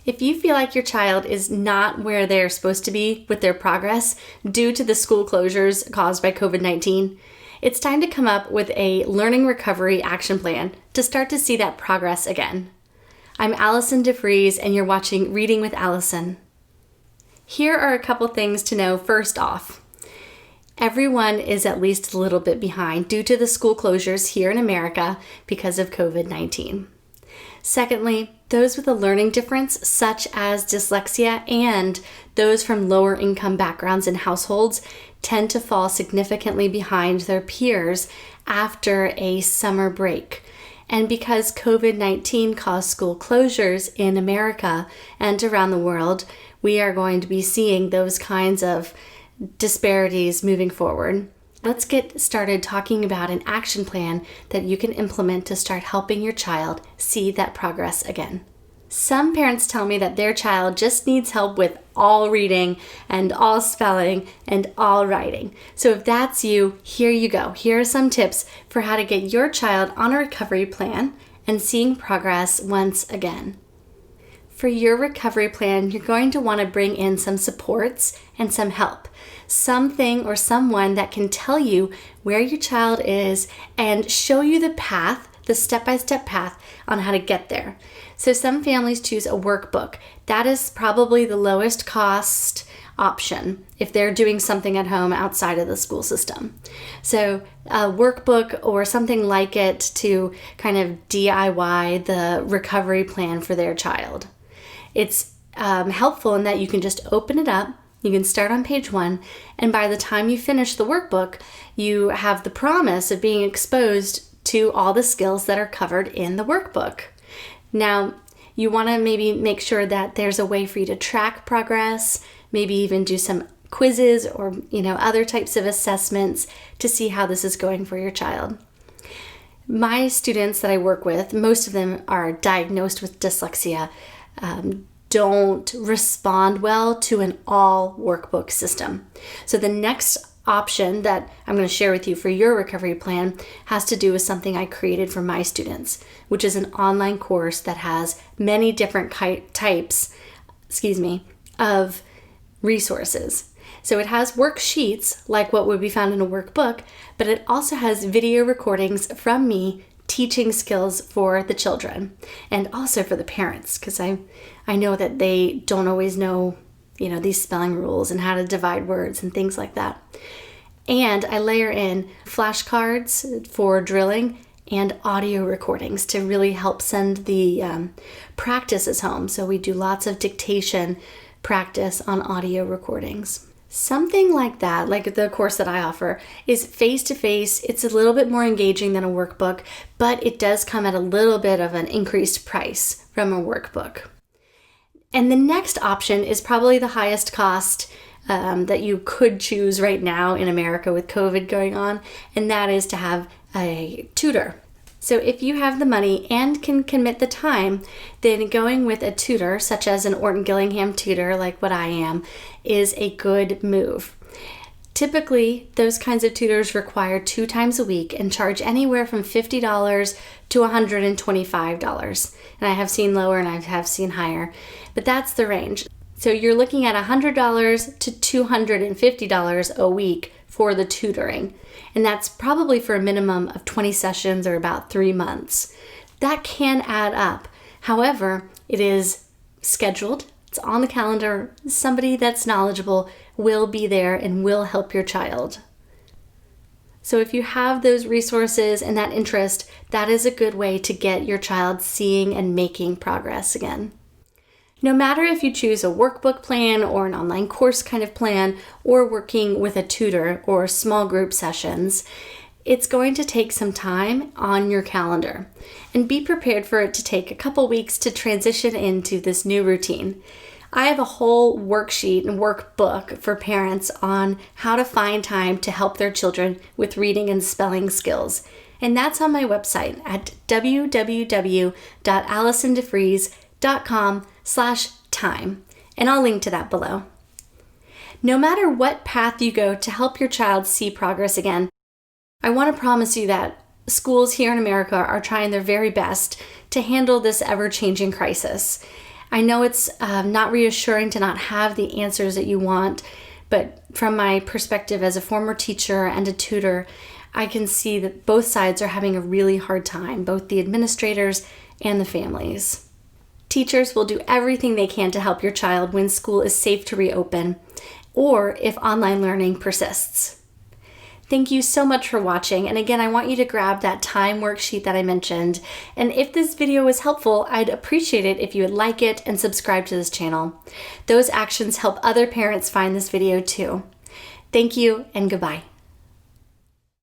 If you feel like your child is not where they're supposed to be with their progress due to the school closures caused by COVID-19, it's time to come up with a learning recovery action plan to start to see that progress again. I'm Allison DeFrees, and you're watching Reading with Allison. Here are a couple things to know first off. Everyone is at least a little bit behind due to the school closures here in America because of COVID-19. Secondly, those with a learning difference, such as dyslexia, and those from lower income backgrounds and households tend to fall significantly behind their peers after a summer break. And because COVID-19 caused school closures in America and around the world, we are going to be seeing those kinds of disparities moving forward. Let's get started talking about an action plan that you can implement to start helping your child see that progress again. Some parents tell me that their child just needs help with all reading and all spelling and all writing. So if that's you, here you go. Here are some tips for how to get your child on a recovery plan and seeing progress once again. For your recovery plan, you're going to want to bring in some supports and some help. Something or someone that can tell you where your child is and show you the path, the step-by-step path on how to get there. So some families choose a workbook. That is probably the lowest cost option if they're doing something at home outside of the school system. So a workbook or something like it to kind of DIY the recovery plan for their child. It's helpful in that you can just open it up. You can start on page 1, and by the time you finish the workbook, you have the promise of being exposed to all the skills that are covered in the workbook. Now, you want to maybe make sure that there's a way for you to track progress, maybe even do some quizzes or other types of assessments to see how this is going for your child. My students that I work with, most of them are diagnosed with dyslexia, don't respond well to an all workbook system. So the next option that I'm going to share with you for your recovery plan has to do with something I created for my students, which is an online course that has many different types of resources. So it has worksheets like what would be found in a workbook, but it also has video recordings from me teaching skills for the children and also for the parents, because I know that they don't always know, these spelling rules and how to divide words and things like that. And I layer in flashcards for drilling and audio recordings to really help send the practices home. So we do lots of dictation practice on audio recordings. Something like that, like the course that I offer, is face-to-face. It's a little bit more engaging than a workbook, but it does come at a little bit of an increased price from a workbook. And the next option is probably the highest cost that you could choose right now in America with COVID going on, and that is to have a tutor. So if you have the money and can commit the time, then going with a tutor, such as an Orton Gillingham tutor like what I am, is a good move. Typically, those kinds of tutors require 2 times a week and charge anywhere from $50 to $125. And I have seen lower and I have seen higher, but that's the range. So you're looking at $100 to $250 a week for the tutoring. And that's probably for a minimum of 20 sessions or about 3 months. That can add up. However, it is scheduled. It's on the calendar. Somebody that's knowledgeable will be there and will help your child. So if you have those resources and that interest, that is a good way to get your child seeing and making progress again. No matter if you choose a workbook plan or an online course kind of plan or working with a tutor or small group sessions, it's going to take some time on your calendar. And be prepared for it to take a couple weeks to transition into this new routine. I have a whole worksheet and workbook for parents on how to find time to help their children with reading and spelling skills. And that's on my website at www.allisondefrees.com/time. And I'll link to that below. No matter what path you go to help your child see progress again, I want to promise you that schools here in America are trying their very best to handle this ever-changing crisis. I know it's not reassuring to not have the answers that you want, but from my perspective as a former teacher and a tutor, I can see that both sides are having a really hard time, both the administrators and the families. Teachers will do everything they can to help your child when school is safe to reopen, or if online learning persists. Thank you so much for watching, and again, I want you to grab that time worksheet that I mentioned, and if this video was helpful, I'd appreciate it if you would like it and subscribe to this channel. Those actions help other parents find this video too. Thank you, and goodbye.